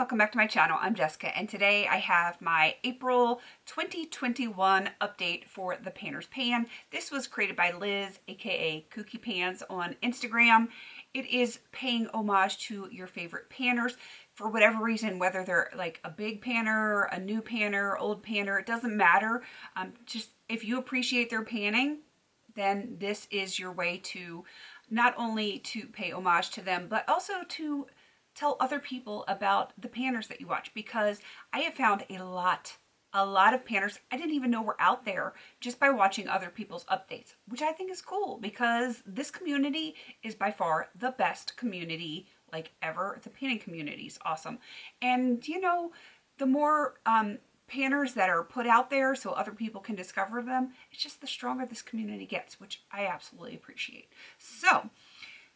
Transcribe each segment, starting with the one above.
welcome back to my channel. I'm Jessica, and today I have my April 2021 update for the Panner's Pan. This was created by Liz, aka Kooky Pans on Instagram. It is paying homage to your favorite panners for whatever reason, whether they're like a big panner, a new panner, old panner, it doesn't matter. Just if you appreciate their panning, then this is your way to not only to pay homage to them, but also to tell other people about the panners that you watch, because I have found a lot of panners I didn't even know were out there just by watching other people's updates, which I think is cool because this community is by far the best community like ever. The panning community is awesome. And you know, the more panners that are put out there so other people can discover them, it's just the stronger this community gets, which I absolutely appreciate. So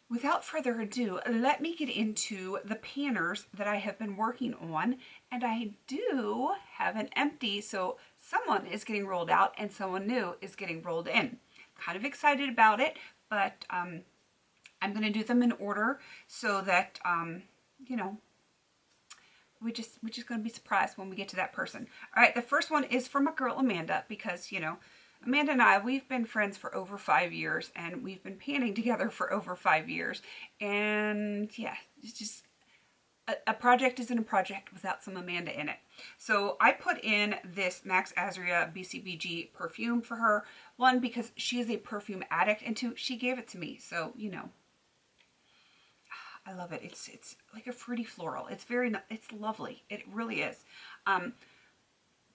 without further ado, let me get into the panners that I have been working on. And I do have an empty, so someone is getting rolled out and someone new is getting rolled in. Kind of excited about it, but I'm going to do them in order so that, you know, we're just going to be surprised when we get to that person. All right, the first one is from my girl Amanda, because, you know, Amanda and I, we've been friends for over 5 years, and we've been panning together for over 5 years. And yeah, it's just, a project isn't a project without some Amanda in it. So I put in this Max Azria BCBG perfume for her. One, because she is a perfume addict, and two, she gave it to me. So, you know, I love it. It's like a fruity floral. It's lovely. It really is.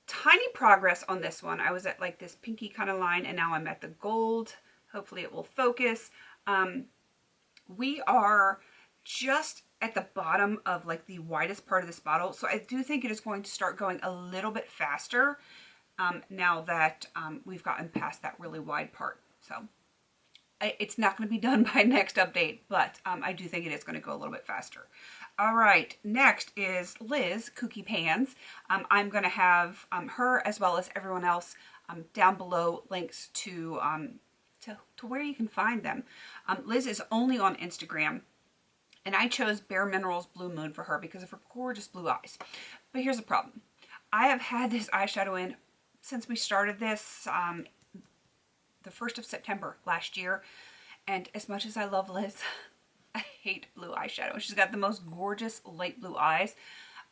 Tiny progress on this one. I was at like this pinky kind of line, and now I'm at the gold. Hopefully it will focus. We are just at the bottom of like the widest part of this bottle, so I do think it is going to start going a little bit faster now that we've gotten past that really wide part. So it's not going to be done by next update, but I do think it is going to go a little bit faster. All right, next is Liz, Kooky Pans. I'm going to have her, as well as everyone else, down below links to where you can find them. Liz is only on Instagram, and I chose Bare Minerals Blue Moon for her because of her gorgeous blue eyes. But here's the problem. I have had this eyeshadow in since we started this, the 1st of September last year, and as much as I love Liz, I hate blue eyeshadow. She's got the most gorgeous light blue eyes.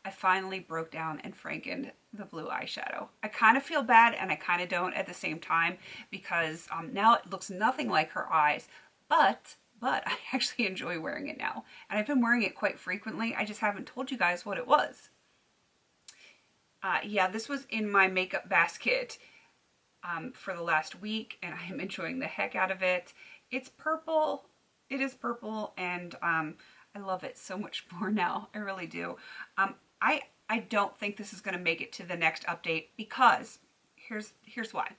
I finally broke down and frankened the blue eyeshadow. I kind of feel bad and I kind of don't at the same time, because now it looks nothing like her eyes, but I actually enjoy wearing it now, and I've been wearing it quite frequently. I just haven't told you guys what it was. Yeah, this was in my makeup basket for the last week, and I am enjoying the heck out of it. It's purple. It is purple, and I love it so much more now. I really do. I don't think this is going to make it to the next update, because here's why.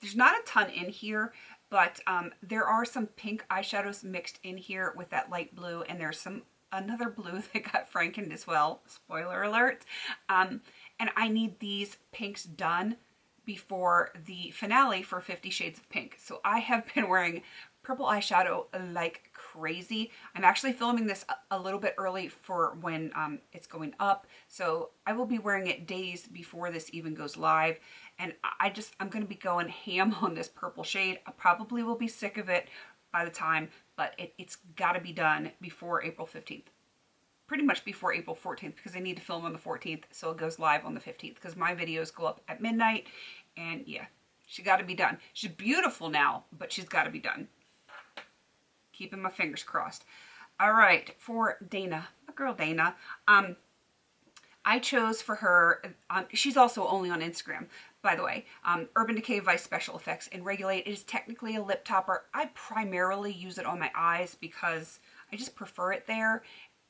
There's not a ton in here, but there are some pink eyeshadows mixed in here with that light blue, and there's another blue that got frankened as well. Spoiler alert. And I need these pinks done before the finale for 50 Shades of Pink. So I have been wearing purple eyeshadow like crazy. I'm actually filming this a little bit early for when it's going up, so I will be wearing it days before this even goes live, and I'm going to be going ham on this purple shade. I probably will be sick of it by the time, but it's got to be done before April 15th. Pretty much before April 14th, because I need to film on the 14th, so it goes live on the 15th, because my videos go up at midnight, and yeah, she got to be done. She's beautiful now, but she's got to be done. Keeping my fingers crossed. All right, for Dana, my girl Dana, I chose for her, she's also only on Instagram, by the way, Urban Decay Vice Special Effects in Regulate. It is technically a lip topper. I primarily use it on my eyes because I just prefer it there.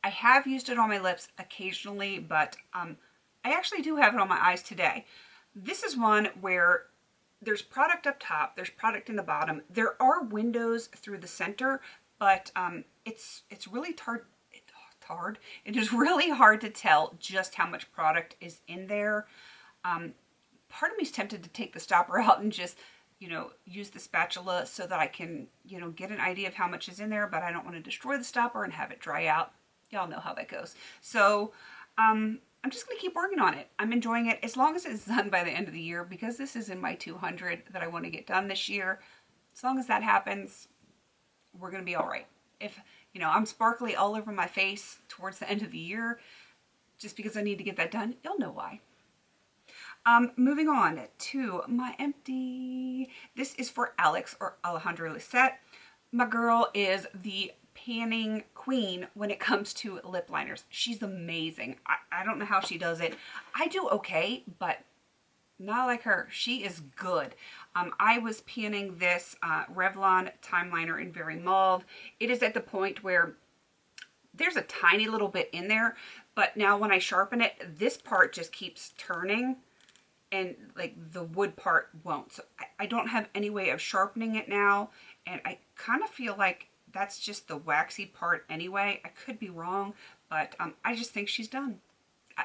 I have used it on my lips occasionally, but I actually do have it on my eyes today. This is one where there's product up top, there's product in the bottom. There are windows through the center, but it's really it is really hard to tell just how much product is in there. Part of me is tempted to take the stopper out and just, you know, use the spatula so that I can, you know, get an idea of how much is in there, but I don't want to destroy the stopper and have it dry out. Y'all know how that goes. So I'm I'm just going to keep working on it. I'm enjoying it as long as it's done by the end of the year, because this is in my 200 that I want to get done this year. As long as that happens, we're going to be all right. If, you know, I'm sparkly all over my face towards the end of the year, just because I need to get that done, you'll know why. Moving on to my empty. This is for Alex, or Alejandra Lisette. My girl is the panning queen when it comes to lip liners. She's amazing. I don't know how she does it. I do okay, but not like her. She is good. I was panning this Revlon Time Liner in Very Mauve. It is at the point where there's a tiny little bit in there, but now when I sharpen it, this part just keeps turning, and like the wood part won't. So I don't have any way of sharpening it now, and I kind of feel like that's just the waxy part anyway. I could be wrong, but I just think she's done.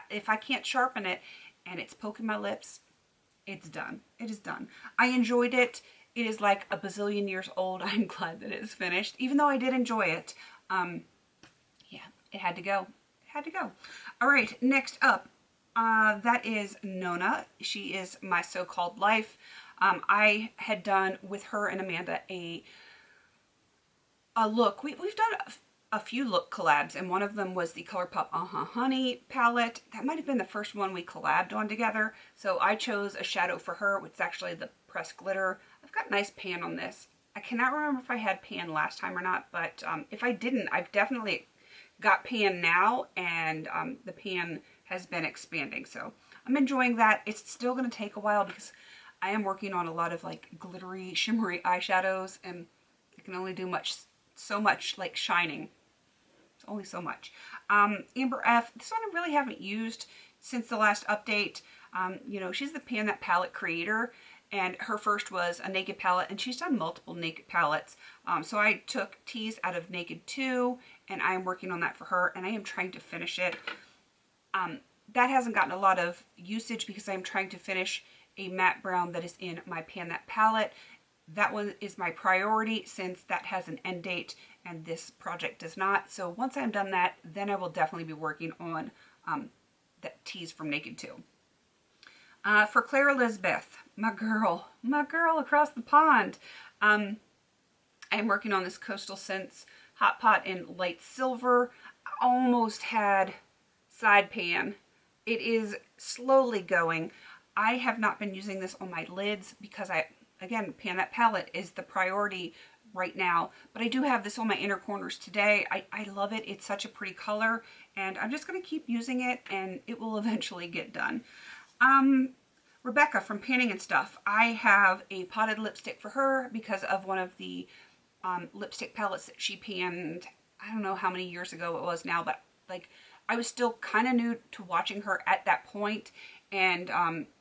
If I can't sharpen it and it's poking my lips, it's done. It is done. I enjoyed it. It is like a bazillion years old. I'm glad that it's finished, even though I did enjoy it. Yeah, it had to go. It had to go. All right, next up, that is Nona. She is My So-Called Life. I had done with her and Amanda a look. We've done a few look collabs, and one of them was the ColourPop Honey palette. That might have been the first one we collabed on together. So I chose a shadow for her, which is actually the pressed glitter. I've got nice pan on this. I cannot remember if I had pan last time or not, but if I didn't, I've definitely got pan now, and the pan has been expanding. So I'm enjoying that. It's still going to take a while because I am working on a lot of like glittery, shimmery eyeshadows, and I can only do so much like shining. It's only so much. Amber F, this one I really haven't used since the last update. You know, she's the Pan That Palette creator, and her first was a naked palette, and she's done multiple naked palettes. So I took teas out of Naked 2, and I am working on that for her, and I am trying to finish it. That hasn't gotten a lot of usage because I'm trying to finish a matte brown that is in my Pan That palette. That one is my priority since that has an end date and this project does not. So once I'm done that, then I will definitely be working on the teas from Naked 2. For Claire Elizabeth, my girl across the pond. I am working on this Coastal Scents Hot Pot in light silver. I almost had side pan. It is slowly going. I have not been using this on my lids because again, Pan That palette is the priority right now, but I do have this on my inner corners today. I love it. It's such a pretty color, and I'm just going to keep using it, and it will eventually get done. Rebecca from Panning and Stuff. I have a potted lipstick for her because of one of the lipstick palettes that she panned. I don't know how many years ago it was now, but like I was still kind of new to watching her at that point, and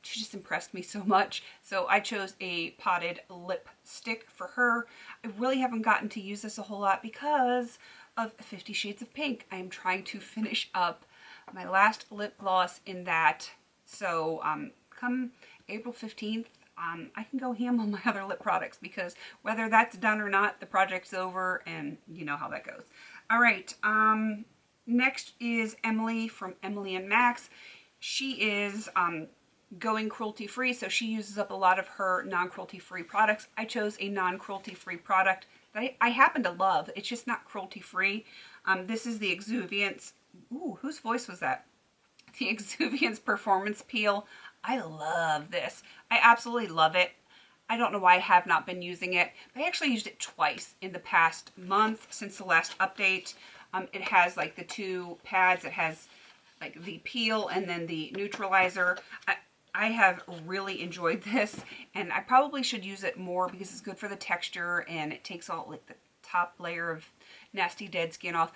she just impressed me so much. So I chose a potted lipstick for her. I really haven't gotten to use this a whole lot because of 50 Shades of Pink. I am trying to finish up my last lip gloss in that. So come April 15th, I can go ham on my other lip products because whether that's done or not, the project's over, and you know how that goes. All right, next is Emily from Emily and Max. She is going cruelty-free, so she uses up a lot of her non-cruelty-free products. I chose a non-cruelty-free product that I happen to love. It's just not cruelty-free. This is the Exuviance. Ooh, whose voice was that? The Exuviance Performance Peel. I love this. I absolutely love it. I don't know why I have not been using it. I actually used it twice in the past month since the last update. It has like the two pads. It has like the peel and then the neutralizer. I have really enjoyed this, and I probably should use it more because it's good for the texture and it takes all like the top layer of nasty dead skin off.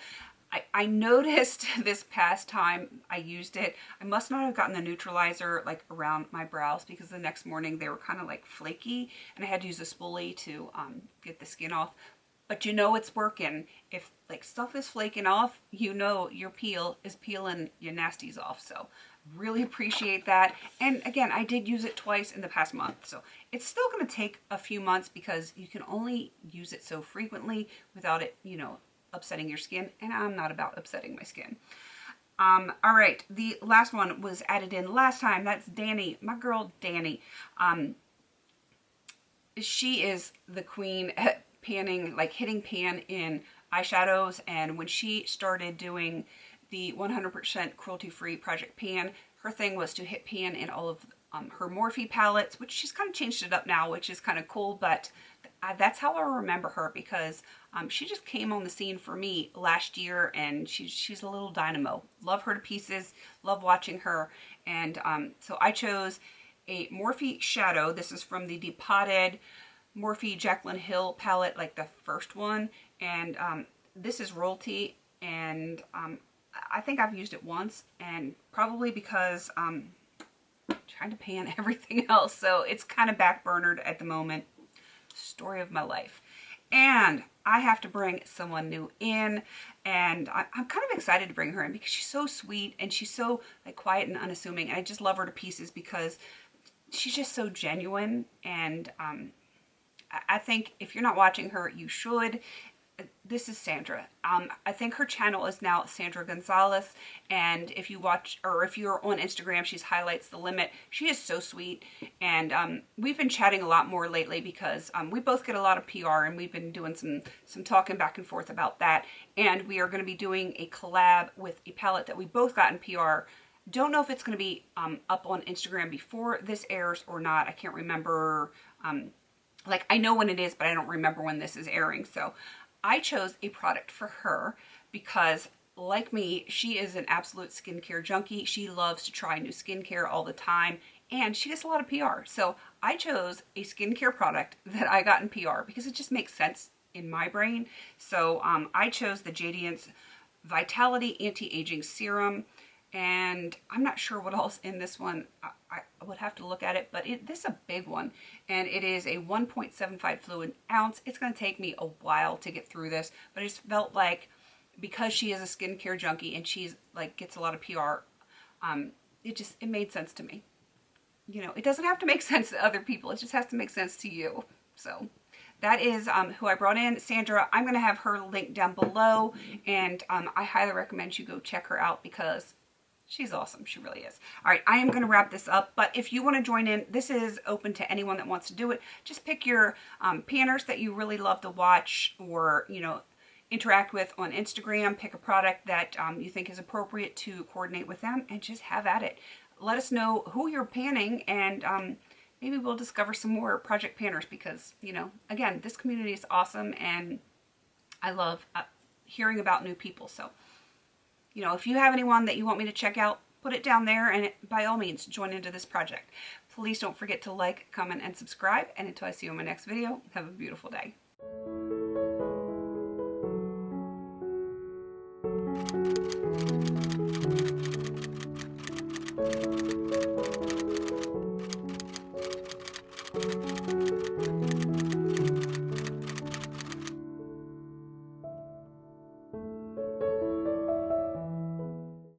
I noticed this past time I used it, I must not have gotten the neutralizer like around my brows because the next morning they were kind of like flaky and I had to use a spoolie to get the skin off. But you know it's working. If like stuff is flaking off, you know your peel is peeling your nasties off. So really appreciate that. And again, I did use it twice in the past month. So it's still going to take a few months because you can only use it so frequently without it, you know, upsetting your skin. And I'm not about upsetting my skin. All right, the last one was added in last time. That's Danny, my girl Danny. She is the queen at panning, like hitting pan in eyeshadows. And when she started doing the 100% cruelty-free Project Pan, her thing was to hit pan in all of her Morphe palettes, which she's kind of changed it up now, which is kind of cool. But that's how I remember her, because she just came on the scene for me last year, and she's a little dynamo. Love her to pieces. Love watching her. And so I chose a Morphe shadow. This is from the Depotted Morphe Jaclyn Hill palette, like the first one. And this is Royalty, and I think I've used it once, and probably because I'm trying to pan everything else, so it's kind of backburnered at the moment. Story of my life. And I have to bring someone new in, and I'm kind of excited to bring her in because she's so sweet and she's so like quiet and unassuming, and I just love her to pieces because she's just so genuine. And I think if you're not watching her, you should. This is Sandra. I think her channel is now Sandra Gonzalez, and if you watch, or if you're on Instagram, she's Highlights the Limit. She is so sweet, and we've been chatting a lot more lately because we both get a lot of PR, and we've been doing some talking back and forth about that. And we are going to be doing a collab with a palette that we both got in PR. Don't know if it's going to be up on Instagram before this airs or not. I can't remember. Like, I know when it is, but I don't remember when this is airing. So I chose a product for her because, like me, she is an absolute skincare junkie. She loves to try new skincare all the time, and she gets a lot of PR. So I chose a skincare product that I got in PR because it just makes sense in my brain. So I chose the Jadiance Vitality Anti-Aging Serum, and I'm not sure what else in this one. I would have to look at it, but this is a big one, and it is a 1.75 fluid ounce. It's going to take me a while to get through this, but I just felt like because she is a skincare junkie and she's like gets a lot of PR, it made sense to me. You know, it doesn't have to make sense to other people. It just has to make sense to you. So that is who I brought in, Sandra. I'm going to have her link down below, and I highly recommend you go check her out because she's awesome. She really is. All right, I am going to wrap this up, but if you want to join in, this is open to anyone that wants to do it. Just pick your panners that you really love to watch or, you know, interact with on Instagram. Pick a product that you think is appropriate to coordinate with them, and just have at it. Let us know who you're panning, and maybe we'll discover some more project panners because, you know, again, this community is awesome, and I love hearing about new people. So, you know, if you have anyone that you want me to check out, put it down there, and by all means, join into this project. Please don't forget to like, comment, and subscribe. And until I see you in my next video, have a beautiful day.